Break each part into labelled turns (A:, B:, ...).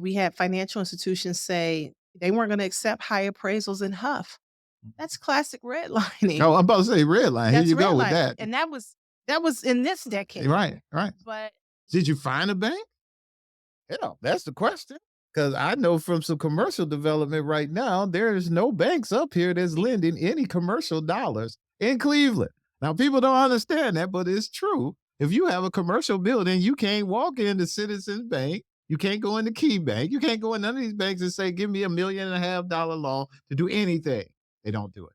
A: We had financial institutions say they weren't going to accept high appraisals in Hough. That's classic redlining.
B: Oh, I'm about to say red line. Here
A: That's
B: you go with
A: redlining,
B: that.
A: and that was in this decade.
B: Right, right.
A: But
B: Did you find a bank? Yeah, that's the question. Because I know from some commercial development right now, there's no banks up here that's lending any commercial dollars in Cleveland. Now, people don't understand that, but it's true. If you have a commercial building, you can't walk into Citizens Bank. You can't go into Key Bank. You can't go in none of these banks and say, give me $1.5 million loan to do anything. They don't do it.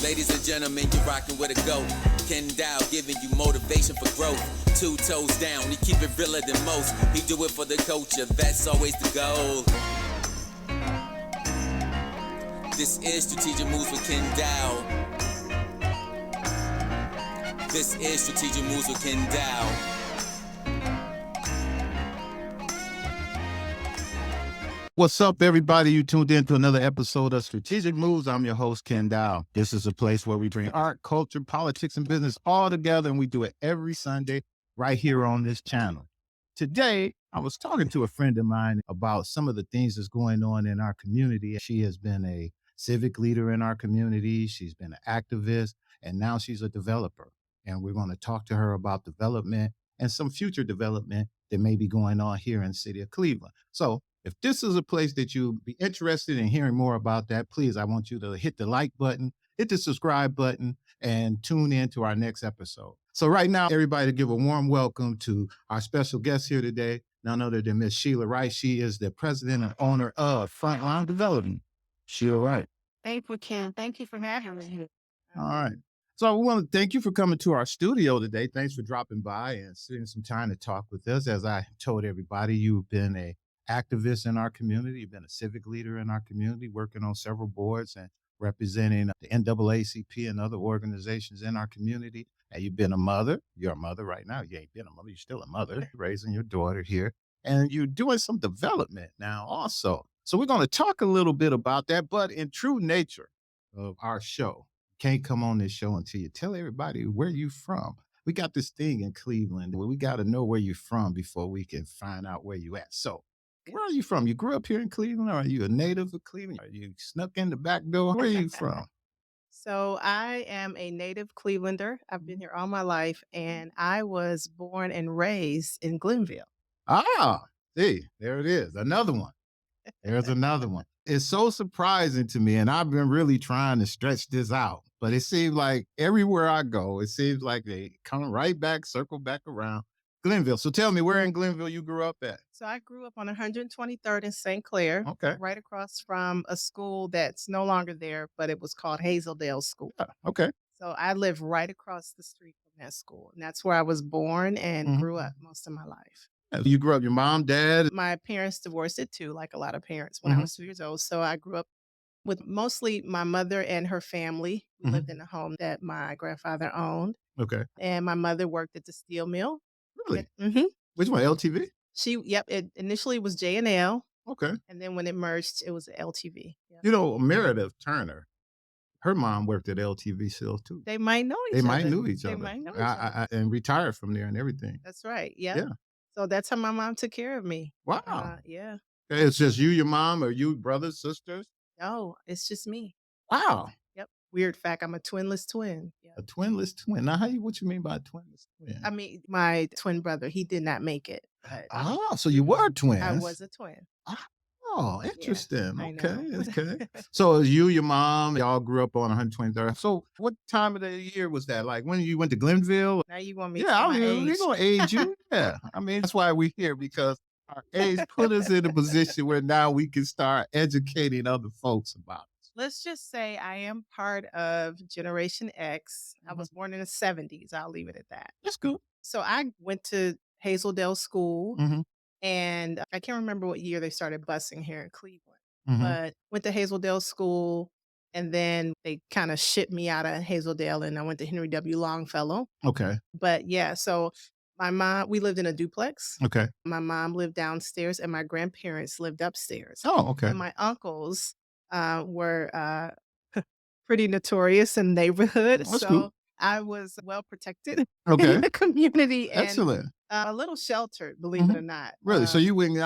C: Ladies and gentlemen, you're rocking with a GOAT. Ken Dow giving you motivation for growth. 2 toes down, he keep it realer than most. He do it for the culture, that's always the goal. This is Strategic Moves with Ken Dow. This is Strategic Moves with Ken Dow.
B: What's up, everybody? You tuned in to another episode of Strategic Moves. I'm your host, Ken Dow. This is a place where we bring art, culture, politics, and business all together, and we do it every Sunday right here on this channel. Today, I was talking to a friend of mine about some of the things that's going on in our community. She has been a civic leader in our community. She's been an activist, and now she's a developer. And we're going to talk to her about development and some future development that may be going on here in the city of Cleveland. So if this is a place that you'd be interested in hearing more about that, please, I want you to hit the like button, hit the subscribe button, and tune in to our next episode. So right now, everybody give a warm welcome to our special guest here today, none other than Miss Sheila Wright. She is the president and owner of Frontline Development. Sheila Wright.
A: thank you, Ken. Thank you for having me here.
B: All right. So we want to thank you for coming to our studio today. Thanks for dropping by and spending some time to talk with us. As I told everybody, you've been a activist in our community. You've been a civic leader in our community, working on several boards and representing the NAACP and other organizations in our community. And you've been a mother. You're a mother right now. You ain't been a mother. You're still a mother, raising your daughter here. And you're doing some development now also. So we're going to talk a little bit about that. But in true nature of our show, can't come on this show until you tell everybody where you from. We got this thing in Cleveland where we got to know where you're from before we can find out where you at. So where are you from? You grew up here in Cleveland, or are you a native of Cleveland? Are you snuck in the back door? Where are you from?
A: So I am a native Clevelander. I've been here all my life, and I was born and raised in Glenville.
B: Ah, see, there it is. Another one. There's another one. It's so surprising to me, and I've been really trying to stretch this out, but it seems like everywhere I go, it seems like they come right back, circle back around Glenville. So tell me, where in Glenville you grew up at?
A: So I grew up on 123rd in St. Clair,
B: Okay.
A: right across from a school that's no longer there, but it was called Hazeldale School.
B: Okay.
A: So I live right across the street from that school, and that's where I was born and grew up most of my life.
B: You grew up, your mom, dad?
A: My parents divorced it too, like a lot of parents, when I was 2 years old. So I grew up with mostly my mother and her family. We lived in a home that my grandfather owned,
B: Okay.
A: and my mother worked at the steel mill.
B: Really?
A: Mm-hmm.
B: Which one, LTV?
A: It initially was J&L,
B: Okay.
A: and then when it merged, it was LTV. Yeah.
B: You know, Emeritus Turner, her mom worked at LTV still too.
A: They might know each
B: They
A: other.
B: might knew each
A: They
B: other.
A: might know each other.
B: And retired from there and everything.
A: That's right. Yeah.
B: Yeah.
A: So that's how my mom took care of me.
B: Wow.
A: Yeah.
B: It's just you, your mom, or you brothers, sisters?
A: No, it's just me.
B: Wow.
A: Yep. Weird fact, I'm a twinless twin. Yeah.
B: A twinless twin. Now, what you mean by a twinless twin?
A: I mean, my twin brother, he did not make it. But
B: So you were twins.
A: I was a twin.
B: Oh, interesting.
A: I
B: Okay.
A: know.
B: Okay. So you, your mom, y'all grew up on 123rd. So what time of the year was that? Like when you went to Glenville?
A: Now you want me to
B: Yeah,
A: tell my
B: we're
A: age?
B: going to age you. Yeah. I mean, that's why we're here, because our age put us in a position where now we can start educating other folks about it.
A: Let's just say I am part of Generation X. I was born in the 70s. I'll leave it at that.
B: That's good.
A: So I went to Hazeldale School,
B: Mm-hmm.
A: and I can't remember what year they started busing here in Cleveland,
B: Mm-hmm.
A: but went to Hazeldale School, and then they kind of shipped me out of Hazeldale, and I went to Henry W. Longfellow.
B: Okay.
A: But yeah, so my mom, we lived in a duplex.
B: Okay.
A: My mom lived downstairs, and my grandparents lived upstairs.
B: Oh, okay.
A: And my uncles were pretty notorious in the neighborhood.
B: That's
A: So
B: cool.
A: I was well protected in
B: Okay.
A: the community and
B: Excellent.
A: a little sheltered, believe it
B: Mhm.
A: or not.
B: Really? So you wouldn't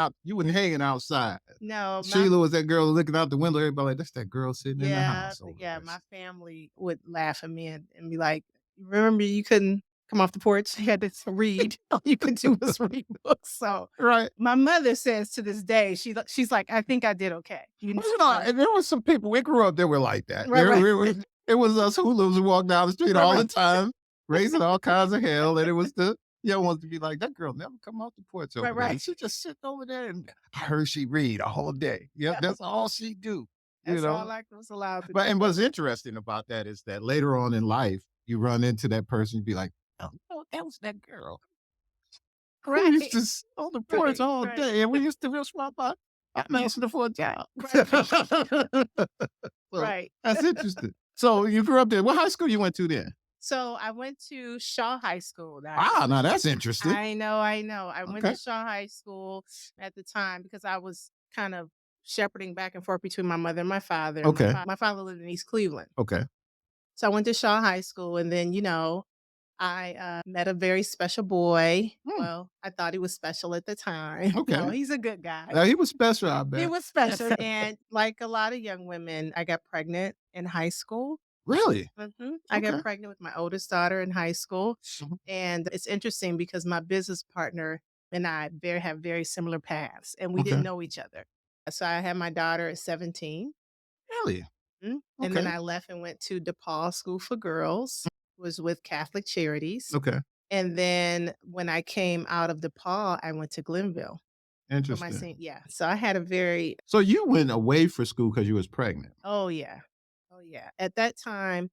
B: hanging outside.
A: No, my
B: Sheila was that girl looking out the window. Everybody like, that's that girl sitting in the
A: yeah,
B: house over
A: yeah,
B: there.
A: my family would laugh at me and be like, "Remember you couldn't come off the porch? You had to read. All you could do was read books." So
B: Right.
A: my mother says to this day, she's like, "I think I did okay."
B: Well, you know, and there were some people we grew up that were like that.
A: Right, right,
B: It was us hoodlums who walked down the street
A: right,
B: all the
A: right,
B: time, raising all kinds of hell, and it was the young ones to be like, that girl never come off the porch over
A: right,
B: there.
A: right.
B: She just sitting over there, and I heard she read a whole day. Yep,
A: Yep,
B: that's all she do. You
A: that's
B: know,
A: all I was allowed to
B: but
A: do.
B: and what's interesting about that is that later on in life, you run into that person, you be like, oh, no, that was that girl who
A: Right,
B: used to sit on the porch
A: right,
B: all
A: right,
B: day, and we used to just swap by. I'm asking her for a job.
A: right,
B: So
A: right.
B: that's interesting. So you grew up there. What high school you went to then?
A: So I went to Shaw High School.
B: Ah, now
A: Was
B: that's interesting.
A: I know, I know. I went
B: Okay.
A: to Shaw High School at the time because I was kind of shepherding back and forth between my mother and my father.
B: Okay.
A: My father lived in East Cleveland.
B: Okay.
A: So I went to Shaw High School and then, I met a very special boy.
B: Hmm.
A: Well, I thought he was special at the time. No,
B: Okay.
A: he's a good guy.
B: He was special, I
A: He
B: bet.
A: was special. And like a lot of young women, I got pregnant in high school.
B: Really?
A: I got
B: Okay.
A: pregnant with my oldest daughter in high school.
B: Mhm.
A: And it's interesting because my business partner and I have very similar paths and we didn't
B: Okay.
A: know each other. So I had my daughter at 17.
B: Really?
A: And then
B: Okay.
A: I left and went to DePaul School for Girls, was with Catholic Charities.
B: Okay.
A: And then when I came out of DePaul, I went to Glenville for my
B: Interesting.
A: senior. Yeah. So I had a very,
B: So you went away for school because you was pregnant.
A: oh yeah. Oh yeah. At that time,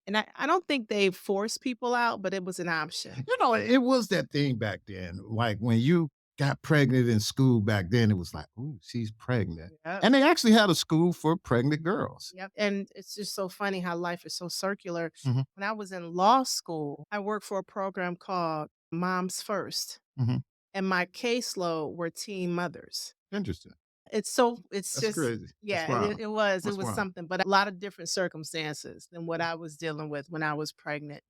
A: and I don't think they forced people out, but it was an option.
B: You know, it was that thing back then. Like when you got pregnant in school back then, it was like, ooh, she's pregnant.
A: Yep.
B: And they actually had a school for pregnant girls.
A: Yep. And it's just so funny how life is so circular.
B: Mhm.
A: When I was in law school, I worked for a program called Moms First,
B: Mhm.
A: and my caseload were teen mothers.
B: Interesting.
A: It's
B: That's
A: just
B: crazy. That's
A: yeah,
B: wild.
A: it
B: That's
A: was
B: wild.
A: something, but a lot of different circumstances than what I was dealing with when I was pregnant,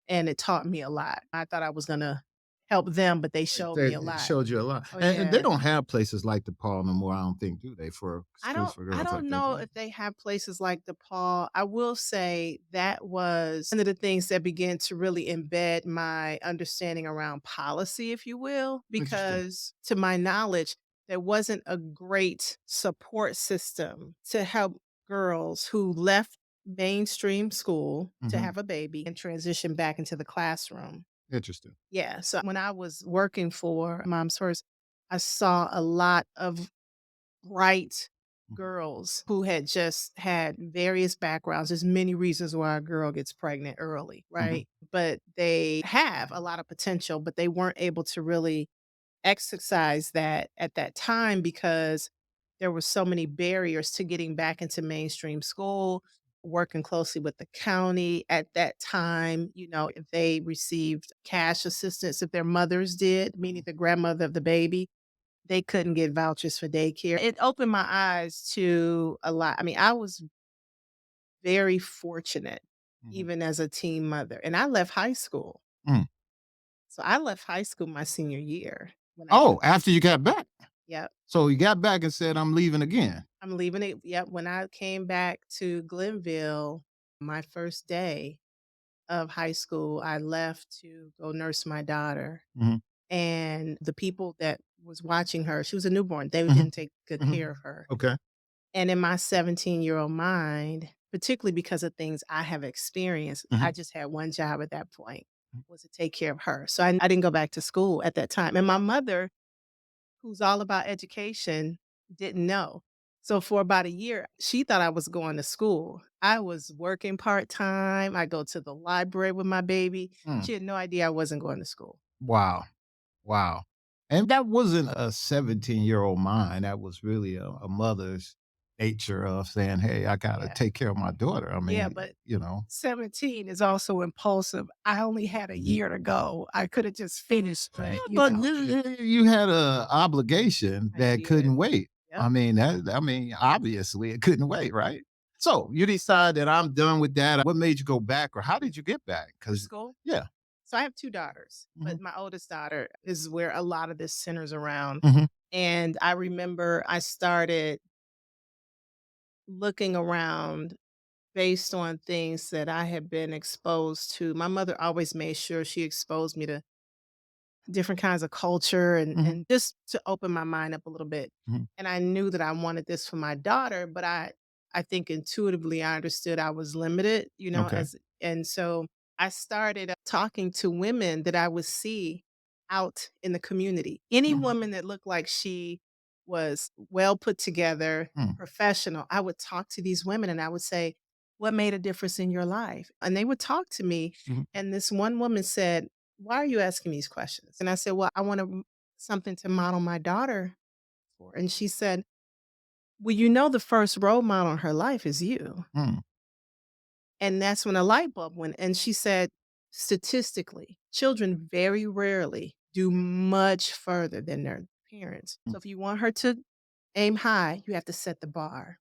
A: and it taught me a lot. I thought I was gonna help them, but they showed me a
B: They
A: lot.
B: showed you a lot.
A: Oh,
B: And they
A: yeah.
B: don't have places like DePaul no more, I don't think, do they, for schools for
A: I
B: girls like
A: don't
B: that?
A: know if they have places like DePaul. I will say that was one of the things that began to really embed my understanding around policy, if you will,
B: Interesting.
A: because to my knowledge, there wasn't a great support system to help girls who left mainstream school to
B: Mhm.
A: have a baby and transition back into the classroom.
B: Interesting.
A: Yeah. So when I was working for Moms First, I saw a lot of bright
B: Mhm.
A: girls who had just had various backgrounds. There's many reasons why a girl gets pregnant early,
B: Mhm.
A: right? But they have a lot of potential, but they weren't able to really exercise that at that time because there were so many barriers to getting back into mainstream school, working closely with the county at that time, if they received cash assistance, if their mothers did, meaning the grandmother of the baby, they couldn't get vouchers for daycare. It opened my eyes to a lot. I mean, I was very fortunate
B: Mhm.
A: even as a teen mother, and I left high school.
B: Mm.
A: So I left high school my senior year when I came.
B: Oh, after you got back.
A: Yep.
B: So you got back and said, I'm leaving again.
A: I'm leaving it. Yep. When I came back to Glenville, my first day of high school, I left to go nurse my daughter.
B: Mhm.
A: And the people that was watching her, she was a newborn, they
B: Mhm.
A: didn't take good
B: Mhm.
A: care of her.
B: Okay.
A: And in my 17-year-old mind, particularly because of things I have experienced, I
B: Mhm.
A: just had one job at that point, was to take care of her. So I didn't go back to school at that time. And my mother, who's all about education, didn't know. So for about a year, she thought I was going to school. I was working part-time. I go to the library with my baby.
B: Mm.
A: She had no idea I wasn't going to school.
B: Wow. Wow. And that wasn't a 17-year-old mind. That was really a mother's nature of saying, hey, I got to
A: Yeah.
B: take care of my daughter. I
A: Yeah,
B: mean,
A: but
B: you know.
A: 17 is also impulsive. I only had a year to go. I could have just finished, but,
B: But you had a obligation
A: I
B: that
A: did.
B: couldn't wait.
A: Yep.
B: I mean, obviously it couldn't wait, right? So you decide that I'm done with that. What made you go back, or how did you get back? Because
A: School.
B: yeah.
A: So I have 2 daughters,
B: Mhm.
A: but my oldest daughter is where a lot of this centers around.
B: Mhm.
A: And I remember I started looking around based on things that I had been exposed to. My mother always made sure she exposed me to different kinds of culture
B: Mhm.
A: and just to open my mind up a little bit.
B: Mhm.
A: And I knew that I wanted this for my daughter, but I think intuitively I understood I was limited,
B: Okay.
A: as and so I started talking to women that I would see out in the community. Any
B: Mhm.
A: woman that looked like she was well put together,
B: Mm.
A: professional, I would talk to these women and I would say, "What made a difference in your life?" And they would talk to me.
B: Mhm.
A: And this one woman said, "Why are you asking these questions?" And I said, "Well, I want something to model my daughter for." And she said, "Well, the first role model in her life is you."
B: Mm.
A: And that's when a light bulb went. And she said, statistically, children very rarely do much further than their parents.
B: Mm.
A: So if you want her to aim high, you have to set the bar.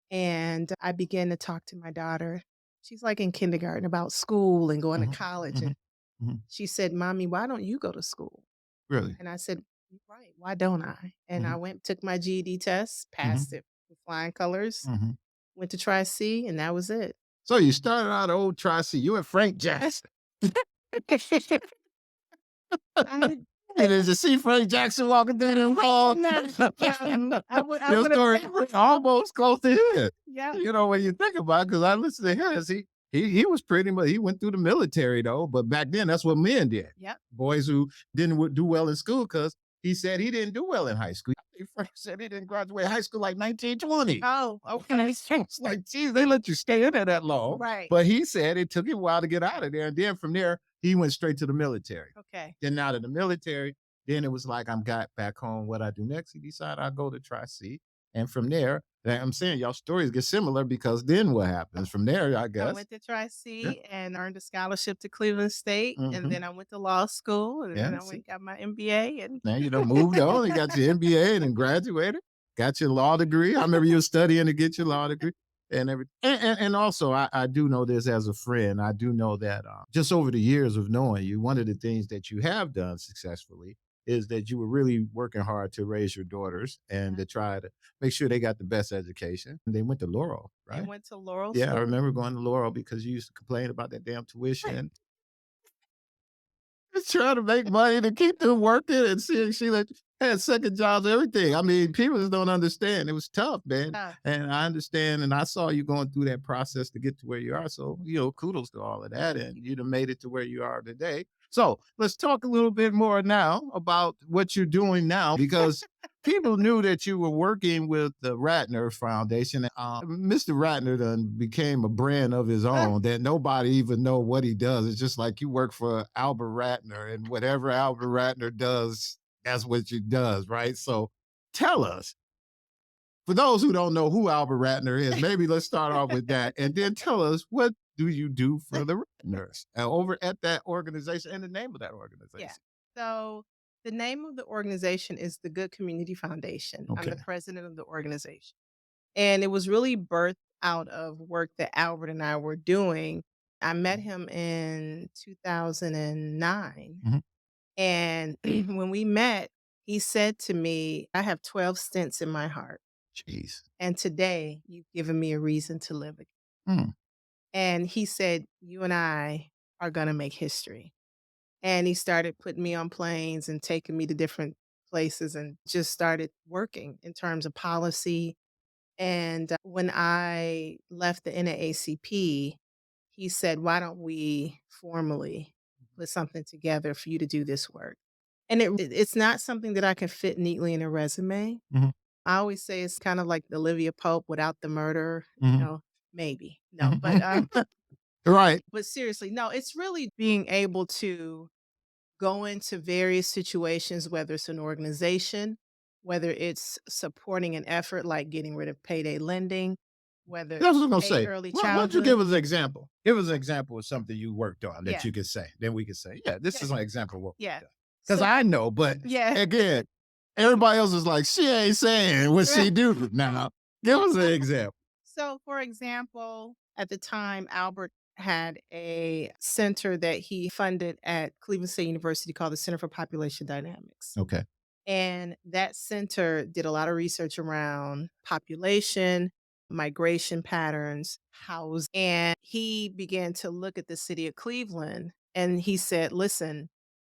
A: And I began to talk to my daughter. She's like in kindergarten about school and going to
B: Mhm.
A: college. And
B: Mhm. Mhm.
A: she said, "Mommy, why don't you go to school?"
B: Really?
A: And I said, "You're right. Why don't I?" And I
B: Mhm.
A: went, took my GED test, passed
B: Mhm.
A: it with flying colors,
B: Mhm.
A: went to Tri C, and that was it.
B: So you started out old Tri-C. You and Frank Jackson.
A: I,
B: Hey, did you see Frank Jackson walking through the hall?
A: I
B: Your
A: would have,
B: story almost close to his.
A: yeah,
B: You know, when you think about it, because I listened to his, he was pretty much, he went through the military though, but back then that's what men did.
A: yep.
B: Boys who didn't do well in school, because he said he didn't do well in high school. I think Frank said he didn't graduate high school like 1920.
A: Oh, okay.
B: It's like, geez, they let you stay in there that long.
A: Right.
B: But he said it took him a while to get out of there. And then from there, he went straight to the military.
A: Okay.
B: Then out of the military, then it was like, I'm got back home. What I do next? He decided I'll go to Tri-C. And from there, I'm saying y'all stories get similar, because then what happens from there, I
A: I
B: guess.
A: went to Tri
B: Yeah.
A: C and earned a scholarship to Cleveland State. And
B: Hmm.
A: then I went to law school and then
B: Yeah.
A: I
B: See,
A: went got my MBA. And
B: now you done moved on. You got your MBA and then graduated, got your law degree. I remember you were studying to get your law degree and everything. And also, I do know this as a friend. I do know that just over the years of knowing you, one of the things that you have done successfully is that you were really working hard to raise your daughters and to try to make sure they got the best education. And they went to Laurel,
A: they
B: right?
A: went to Laurel
B: Yeah, I
A: School.
B: remember going to Laurel because you used to complain about that damn tuition. Just trying to make money to keep them working, and seeing Sheila had second jobs, everything. I mean, people just don't understand. It was tough, man.
A: Uh,
B: And I understand, and I saw you going through that process to get to where you are. So, kudos to all of that. And you'd have made it to where you are today. So let's talk a little bit more now about what you're doing now, because people knew that you were working with the Ratner Foundation. Mr. Ratner done became a brand of his own that nobody even know what he does. It's just like you work for Albert Ratner, and whatever Albert Ratner does, that's what you does, right? So tell us, for those who don't know who Albert Ratner is, maybe let's start off with that, and then tell us, what do you do for the Ratners over at that organization, and the name of that organization?
A: yeah. So the name of the organization is the Good Community Foundation. I'm
B: Okay.
A: the president of the organization. And it was really birthed out of work that Albert and I were doing. I met him in 2009.
B: Mhm.
A: And when we met, he said to me, "I have 12 stents in my heart.
B: Jeez.
A: And today you've given me a reason to live again."
B: Mm.
A: And he said, "You and I are going to make history." And he started putting me on planes and taking me to different places and just started working in terms of policy. And when I left the NAACP, he said, "Why don't we formally put something together for you to do this work?" And it's not something that I can fit neatly in a resume.
B: Mhm.
A: I always say it's kind of like the Olivia Pope without the murder,
B: Mhm.
A: maybe. No, but
B: Mhm. Right.
A: but seriously, no, it's really being able to go into various situations, whether it's an organization, whether it's supporting an effort like getting rid of payday lending, whether
B: That's what I was gonna
A: pay
B: say.
A: early
B: Why don't you give
A: childhood.
B: us an example? Give us an example of something you worked on that
A: Yeah.
B: you could say. Then we could say, yeah, this
A: Yeah.
B: is an example of what
A: Yeah.
B: because
A: So
B: I know, but
A: yeah.
B: again, everybody else is like, she ain't saying what she do now. Give us an example.
A: So, for example, at the time, Albert had a center that he funded at Cleveland State University called the Center for Population Dynamics.
B: Okay.
A: And that center did a lot of research around population, migration patterns, housing. And he began to look at the city of Cleveland and he said, listen,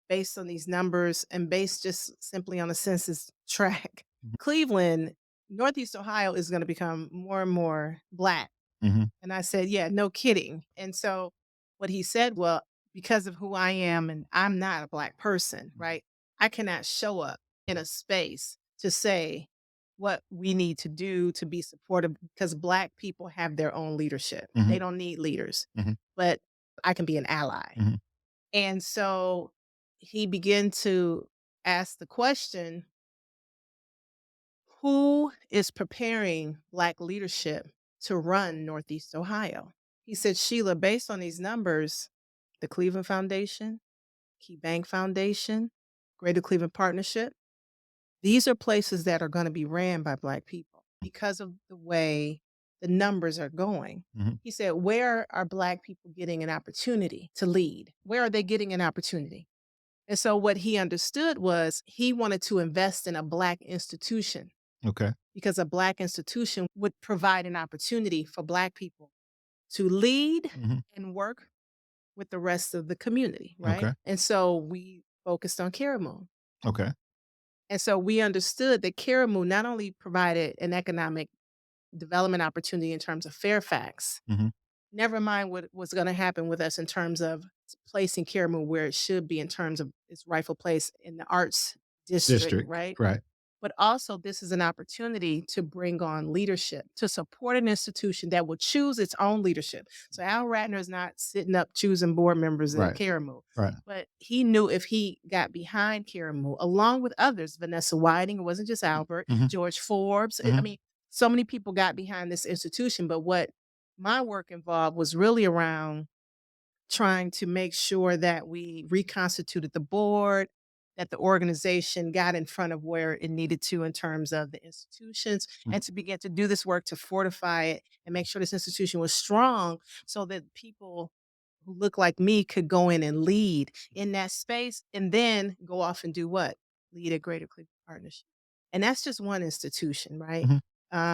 A: based on these numbers and based just simply on a census track,
B: Mhm.
A: Cleveland, Northeast Ohio is going to become more and more Black.
B: Mhm.
A: And I said, yeah, no kidding. And so what he said, well, because of who I am and I'm not a Black person, right? I cannot show up in a space to say what we need to do to be supportive because Black people have their own leadership. They
B: Mhm.
A: don't need leaders,
B: Mhm.
A: but I can be an ally.
B: Mhm.
A: And so he began to ask the question, who is preparing Black leadership to run Northeast Ohio? He said, Sheila, based on these numbers, the Cleveland Foundation, Key Bank Foundation, Greater Cleveland Partnership, these are places that are going to be ran by Black people because of the way the numbers are going.
B: Mhm.
A: He said, where are Black people getting an opportunity to lead? Where are they getting an opportunity? And so what he understood was he wanted to invest in a Black institution
B: Okay.
A: because a Black institution would provide an opportunity for Black people to lead
B: Mhm.
A: and work with the rest of the community, right?
B: Okay.
A: And so we focused on Karamu.
B: Okay.
A: And so we understood that Karamu not only provided an economic development opportunity in terms of Fairfax,
B: Mhm.
A: never mind what was going to happen with us in terms of placing Karamu where it should be in terms of its rightful place in the arts district,
B: District.
A: right?
B: Right.
A: But also, this is an opportunity to bring on leadership, to support an institution that will choose its own leadership. So Al Ratner is not sitting up choosing board members at
B: Right.
A: Karamu.
B: Right.
A: But he knew if he got behind Karamu, along with others, Vanessa Whiting, it wasn't just Albert,
B: Mhm.
A: George Forbes. I
B: Mhm.
A: mean, so many people got behind this institution. But what my work involved was really around trying to make sure that we reconstituted the board, that the organization got in front of where it needed to in terms of the institutions,
B: Mhm.
A: and to begin to do this work to fortify it and make sure this institution was strong so that people who look like me could go in and lead in that space and then go off and do what? Lead a Greater Cleveland Partnership. And that's just one institution, right?
B: Mhm.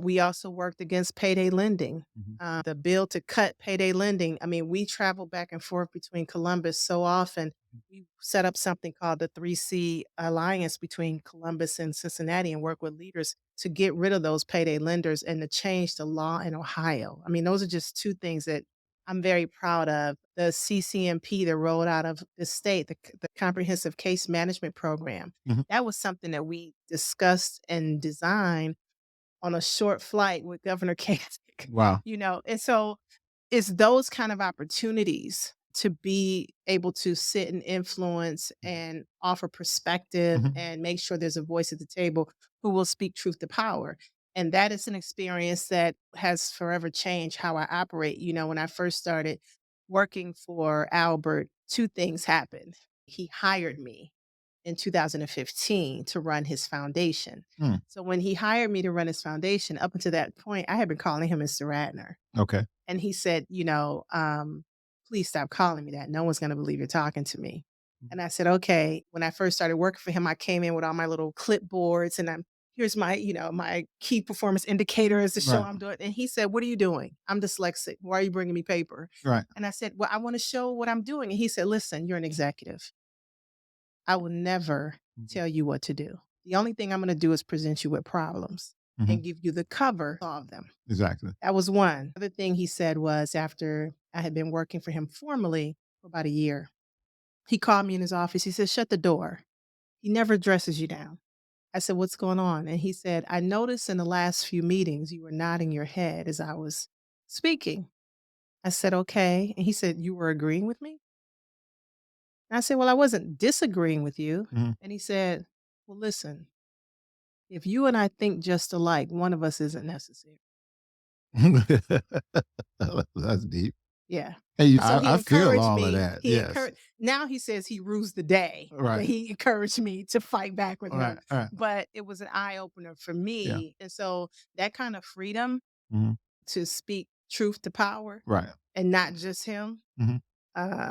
A: We also worked against payday lending,
B: Mhm.
A: the bill to cut payday lending. I mean, we travel back and forth between Columbus so often. We set up something called the 3C Alliance between Columbus and Cincinnati and work with leaders to get rid of those payday lenders and to change the law in Ohio. I mean, those are just two things that I'm very proud of. The CCMP that rolled out of the state, the Comprehensive Case Management Program,
B: Mhm.
A: that was something that we discussed and designed on a short flight with Governor Kasich,
B: Wow.
A: and so it's those kind of opportunities to be able to sit and influence and offer perspective
B: Mhm.
A: and make sure there's a voice at the table who will speak truth to power. And that is an experience that has forever changed how I operate. When I first started working for Albert, two things happened. He hired me in 2015 to run his foundation.
B: Mm.
A: So when he hired me to run his foundation, up until that point, I had been calling him Mr. Ratner.
B: Okay.
A: And he said, please stop calling me that. No one's going to believe you're talking to me.
B: Mhm.
A: And I said, okay. When I first started working for him, I came in with all my little clipboards and here's my, my key performance indicators to show
B: Right.
A: I'm doing. And he said, what are you doing? I'm dyslexic. Why are you bringing me paper?
B: Right.
A: And I said, well, I want to show what I'm doing. And he said, listen, you're an executive. I will never
B: Mhm.
A: tell you what to do. The only thing I'm going to do is present you with problems
B: Mhm.
A: and give you the cover to solve them.
B: Exactly.
A: That was one. Other thing he said was after I had been working for him formally for about a year, he called me in his office. He said, shut the door. He never dresses you down. I said, what's going on? And he said, I noticed in the last few meetings you were nodding your head as I was speaking. I said, okay. And he said, you were agreeing with me? And I said, well, I wasn't disagreeing with you.
B: Mhm.
A: And he said, well, listen, if you and I think just alike, one of us isn't necessary.
B: That's deep.
A: Yeah.
B: Hey,
A: So he
B: I feel
A: encouraged
B: all of
A: me.
B: that. Yes.
A: Now he says he rues the day that
B: Right.
A: he encouraged me to fight back with
B: Right.
A: him.
B: Right.
A: But it was an eye opener for
B: Yeah.
A: me. And so that kind of freedom
B: Mhm.
A: to speak truth to power
B: Right.
A: and not just him,
B: Mhm.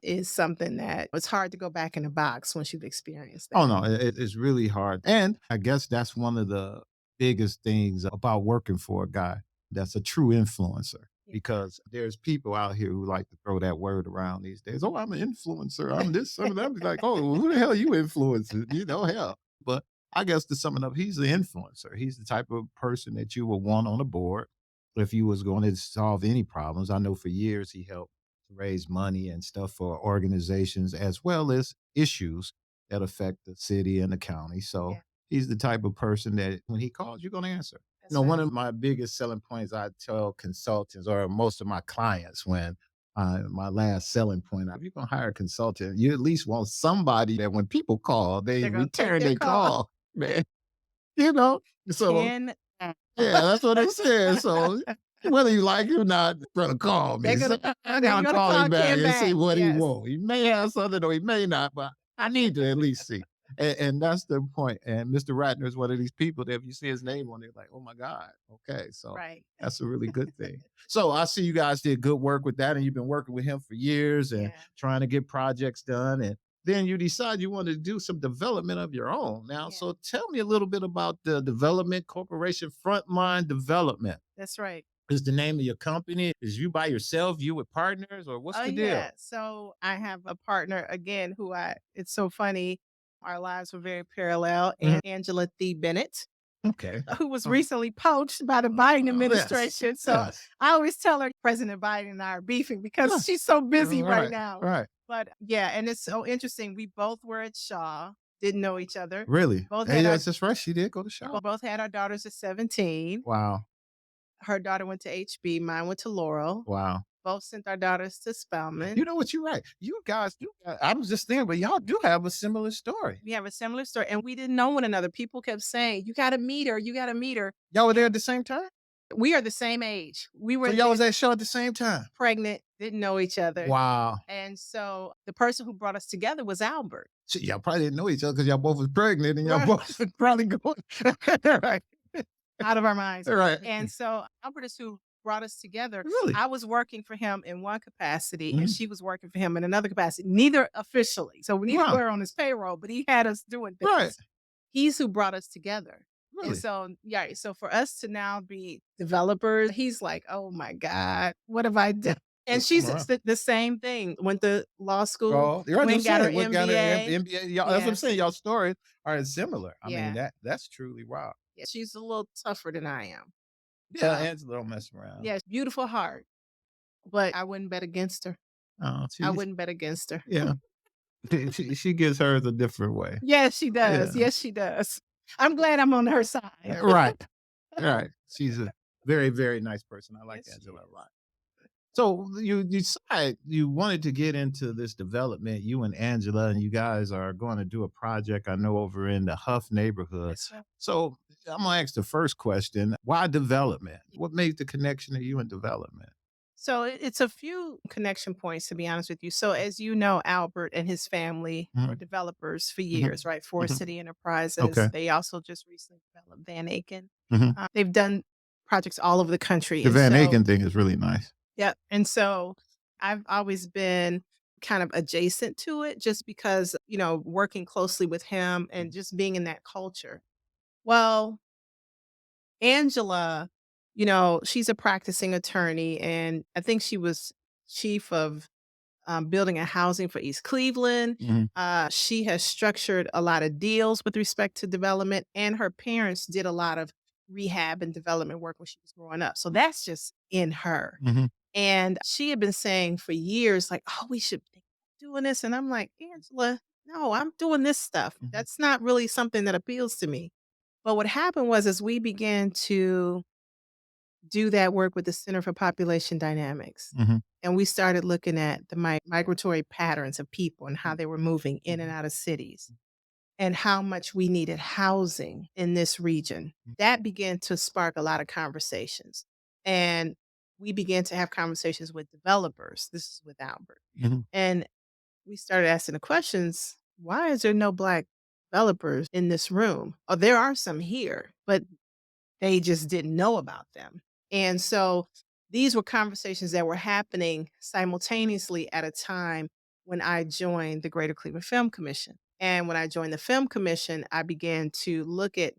A: is something that it's hard to go back in the box once you've experienced
B: Oh,
A: that.
B: no, it's really hard, and I guess that's one of the biggest things about working for a guy that's a true influencer,
A: Yeah.
B: because there's people out here who like to throw that word around these days. "Oh, I'm an influencer. I'm this, I'm that." I'm like, "Oh, well, who the hell are you influencing?" Hell. But I guess to sum it up, he's the influencer. He's the type of person that you would want on a board if you was going to solve any problems. I know for years he helped to raise money and stuff for organizations as well as issues that affect the city and the county. So
A: Yeah,
B: he's the type of person that when he calls, you're going to answer.
A: that's
B: One
A: right.
B: of my biggest selling points I tell consultants or most of my clients when my last selling point, if you're going to hire a consultant, you at least want somebody that when people call, they
A: They're gonna take
B: return
A: their
B: their
A: call.
B: call, man. You know, so
A: Can
B: yeah, that's what they said. So whether you like it or not, brother, call
A: they're
B: me. So
A: gonna
B: I
A: they're
B: gotta
A: gonna
B: call
A: call
B: him back
A: Ken
B: and see
A: back.
B: what he
A: Yes.
B: want. He may have something or he may not, but I need to at least see. And that's the point. And Mr. Ratner is one of these people that if you see his name on it, like, oh my God. Okay. So
A: Right.
B: that's a really good thing. So I see you guys did good work with that, and you've been working with him for years and
A: Yeah.
B: trying to get projects done. And then you decide you want to do some development of your own now.
A: Yeah.
B: So tell me a little bit about the development corporation, Frontline Development.
A: That's right.
B: Is the name of your company? Is you by yourself, you with partners, or what's
A: Oh,
B: the
A: yeah.
B: deal?
A: So I have a partner again who it's so funny. Our lives were very parallel.
B: Mhm.
A: And Angela Thee Bennett,
B: Okay.
A: who was
B: Oh,
A: recently poached by the Biden
B: yes.
A: administration. So
B: Yes.
A: I always tell her President Biden and I are beefing because
B: Yes.
A: she's so busy right
B: Right.
A: now.
B: Right.
A: But yeah, and it's so interesting. We both were at Shaw, didn't know each other.
B: Really?
A: Both
B: Hey,
A: had our
B: yes, that's right. She did go to shop.
A: both had our daughters at 17.
B: Wow.
A: Her daughter went to HB, mine went to Laurel.
B: Wow.
A: Both sent our daughters to Spelman.
B: You know what? You're right. You guys do. I was just thinking, but y'all do have a similar story.
A: We have a similar story, and we didn't know one another. People kept saying, "You gotta meet her, you gotta meet her."
B: Y'all were there at the same time?
A: We are the same age. We
B: So
A: were
B: y'all
A: there
B: was at show at the same time?
A: pregnant, didn't know each other.
B: Wow.
A: And so the person who brought us together was Albert.
B: So y'all probably didn't know each other because y'all both was pregnant and y'all
A: Right.
B: both was probably going right.
A: Out of our minds.
B: Right.
A: And so Albert is who brought us together.
B: Really?
A: I was working for him in one capacity and
B: Mhm.
A: she was working for him in another capacity, neither officially. So neither
B: Wow.
A: were on his payroll, but he had us doing
B: Right.
A: things. He's who brought us together. And
B: Really?
A: so, yeah, so for us to now be developers, he's like, oh my God, what have I done? And she's
B: Wow.
A: the same thing. Went to law school,
B: Oh, you're right.
A: went
B: I'm
A: and got her
B: saying what got her
A: MBA.
B: MBA. Y'all, that's what I'm
A: Yes.
B: saying. Y'all stories are similar. I mean,
A: Yeah.
B: that's truly wow.
A: Yeah. She's a little tougher than I am.
B: Yeah, Angela don't mess around.
A: Yes, beautiful heart, but I wouldn't bet against her.
B: Oh,
A: I wouldn't bet against her.
B: yeah. She gets hers a different way.
A: Yes, she does.
B: Yeah.
A: Yes, she does. I'm glad I'm on her side.
B: Right. Right. She's a very, very nice person. I like
A: Yes, she
B: Angela a
A: is.
B: lot. So you decide you wanted to get into this development, you and Angela, and you guys are going to do a project I know over in the Hough neighborhood.
A: That's right.
B: So I'm gonna ask the first question: why development? What made the connection of you and development?
A: So it's a few connection points, to be honest with you. So as you know, Albert and his family were
B: Mhm,
A: developers for
B: mhm,
A: years, right? Forest
B: mhm.
A: City Enterprises.
B: Okay.
A: They also just recently developed Van Aken.
B: Mhm.
A: They've done projects all over the country.
B: The
A: And
B: Van
A: so,
B: Aken thing is really nice.
A: yeah. And so I've always been kind of adjacent to it just because, working closely with him and just being in that culture. Well, Angela, she's a practicing attorney, and I think she was chief of building and housing for East Cleveland.
B: Mhm,
A: She has structured a lot of deals with respect to development, and her parents did a lot of rehab and development work when she was growing up. So that's just in her.
B: mhm,
A: And she had been saying for years, like, oh, we should think about doing this. And I'm like, Angela, no, I'm doing this stuff.
B: mhm,
A: That's not really something that appeals to me. But what happened was, as we began to do that work with the Center for Population Dynamics,
B: mhm,
A: and we started looking at the migratory patterns of people and how
B: mhm,
A: they were moving in and
B: mhm,
A: out of cities and how much we needed housing in this region. That began to spark a lot of conversations. And we began to have conversations with developers. This is with Albert.
B: mhm,
A: And we started asking the questions, why is there no Black developers in this room? Oh, there are some here, but they just didn't know about them. And so These were conversations that were happening simultaneously at a time when I joined the Greater Cleveland Film Commission. And when I joined the Film Commission, I began to look at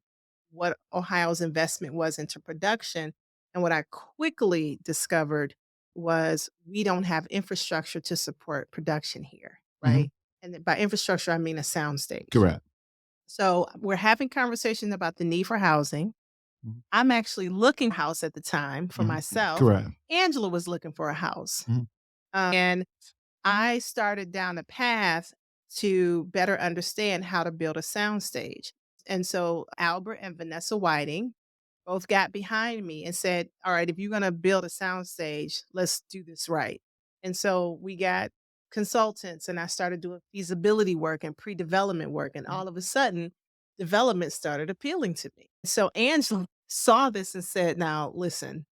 A: what Ohio's investment was into production. And what I quickly discovered was we don't have infrastructure to support production here,
B: Mhm.
A: right? And by infrastructure, I mean a soundstage.
B: Correct.
A: So we're having conversations about the need for housing.
B: Mhm.
A: I'm actually looking for a house at the time for
B: Mhm.
A: myself.
B: Correct.
A: Angela was looking for a house.
B: Mhm.
A: And I started down a path to better understand how to build a soundstage. And so Albert and Vanessa Whiting both got behind me and said, "All right, if you're going to build a soundstage, let's do this right." And so we got consultants, and I started doing feasibility work and pre development work. And all of a sudden, development started appealing to me. So Angela saw this and said, "Now, listen,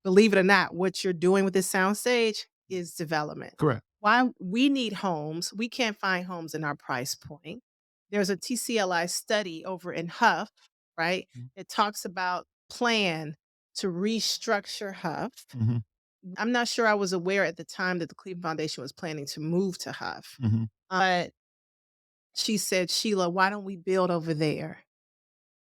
A: believe it or not, what you're doing with this soundstage is development.
B: Correct.
A: Why we need homes, we can't find homes in our price point. There's a TCLI study over in Hough, right?
B: Mhm.
A: It talks about plan to restructure Hough.
B: Mhm.
A: I'm not sure I was aware at the time that the Cleveland Foundation was planning to move to Hough.
B: Mhm.
A: But she said, "Sheila, why don't we build over there?"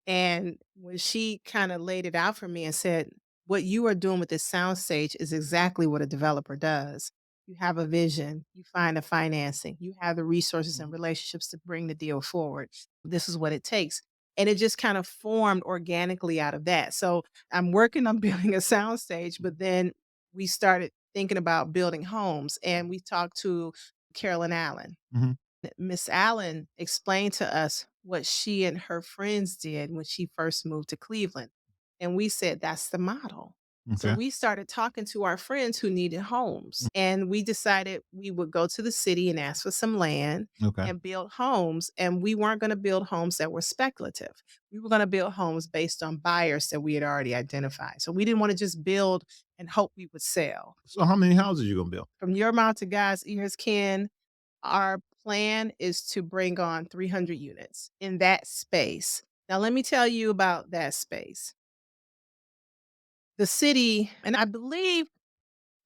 A: And when she kinda laid it out for me and said, "What you are doing with this soundstage is exactly what a developer does. You have a vision, you find the financing, you have the resources and relationships to bring the deal forward. This is what it takes." And it just kind of formed organically out of that. So I'm working on building a soundstage, but then we started thinking about building homes, and we talked to Carolyn Allen.
B: Mhm.
A: Miss Allen explained to us what she and her friends did when she first moved to Cleveland. And we said, that's the model. So
B: Okay.
A: we started talking to our friends who needed homes. And we decided we would go to the city and ask for some land
B: Okay.
A: and build homes. And we weren't going to build homes that were speculative. We were going to build homes based on buyers that we had already identified. So we didn't want to just build and hope we would sell.
B: So how many houses you gonna build?
A: From your mouth to God's ears, Ken, our plan is to bring on 300 units in that space. Now, let me tell you about that space. The city, and I believe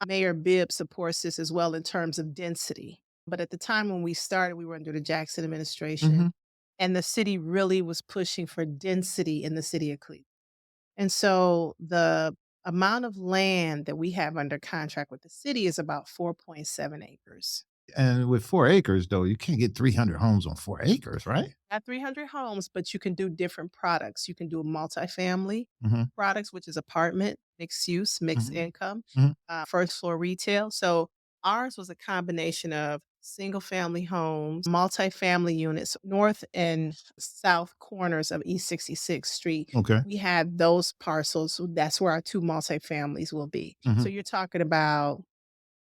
A: Mayor Bibb supports this as well in terms of density. But at the time when we started, we were under the Jackson administration,
B: Mhm.
A: and the city really was pushing for density in the city of Cleveland. And so the amount of land that we have under contract with the city is about 4.7 acres.
B: And with 4 acres, though, you can't get 300 homes on 4 acres, right?
A: At 300 homes, but you can do different products. You can do a multifamily
B: Mhm.
A: products, which is apartment, mixed use, mixed
B: Mhm.
A: income,
B: Mhm.
A: first floor retail. So ours was a combination of single family homes, multifamily units, north and south corners of East 66th Street.
B: Okay.
A: We had those parcels. So that's where our two multifamilies will be. So
B: Mhm.
A: you're talking about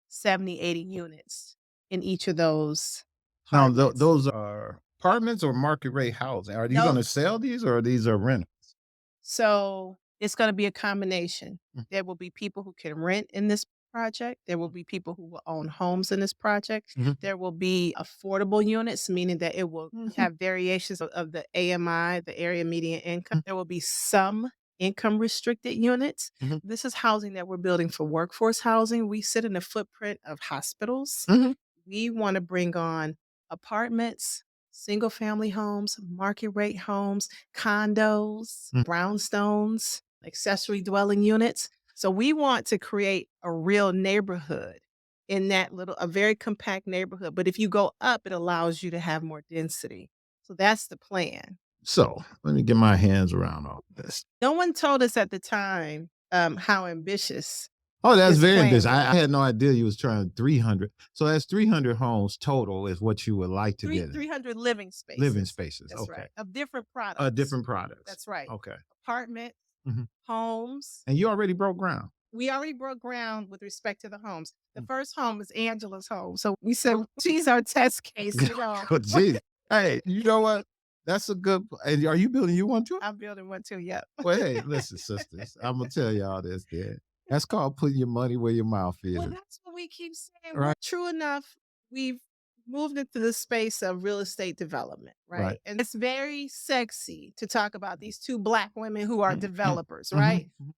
A: 70, 80 units in each of those
B: Now,
A: apartments.
B: those are apartments or market rate housing? Are you
A: Those
B: gonna sell these or these are rentals?
A: So it's going to be a combination.
B: Mm.
A: There will be people who can rent in this project. There will be people who will own homes in this project.
B: Mhm.
A: There will be affordable units, meaning that it will
B: Mhm.
A: have variations of the AMI, the area median income.
B: Mm.
A: There will be some income restricted units.
B: Mhm.
A: This is housing that we're building for workforce housing. We sit in the footprint of hospitals.
B: Mhm.
A: We want to bring on apartments, single family homes, market rate homes, condos,
B: Mm.
A: brownstones, accessory dwelling units. So we want to create a real neighborhood in that little, a very compact neighborhood. But if you go up, it allows you to have more density. So that's the plan.
B: So, let me get my hands around all this.
A: No one told us at the time how ambitious
B: Oh, that's
A: this
B: very
A: plan
B: ambitious.
A: was.
B: I had no idea you was trying 300. So that's 300 homes total is what you would like to get.
A: 300 living
B: Living
A: spaces.
B: spaces,
A: That's
B: okay.
A: right. Of different products.
B: Different products.
A: That's right.
B: Okay.
A: Apartments,
B: Mhm.
A: homes.
B: And you already broke ground.
A: We already broke ground with respect to the homes. The
B: Mm.
A: first home was Angela's home. So we said, she's our test case, you know.
B: Oh, geez. Hey, you know what? That's a good and are you building you one too?
A: I'm building one too, yep.
B: Well, hey, listen, sisters, Imma tell y'all this then. That's called putting your money where your mouth is,
A: Well, that's what we keep saying.
B: right?
A: True enough, we've moved into the space of real estate development,
B: Right.
A: right? And it's very sexy to talk about these two Black women who are
B: Mhm, mhm,
A: developers,
B: mhm,
A: right?
B: mhm.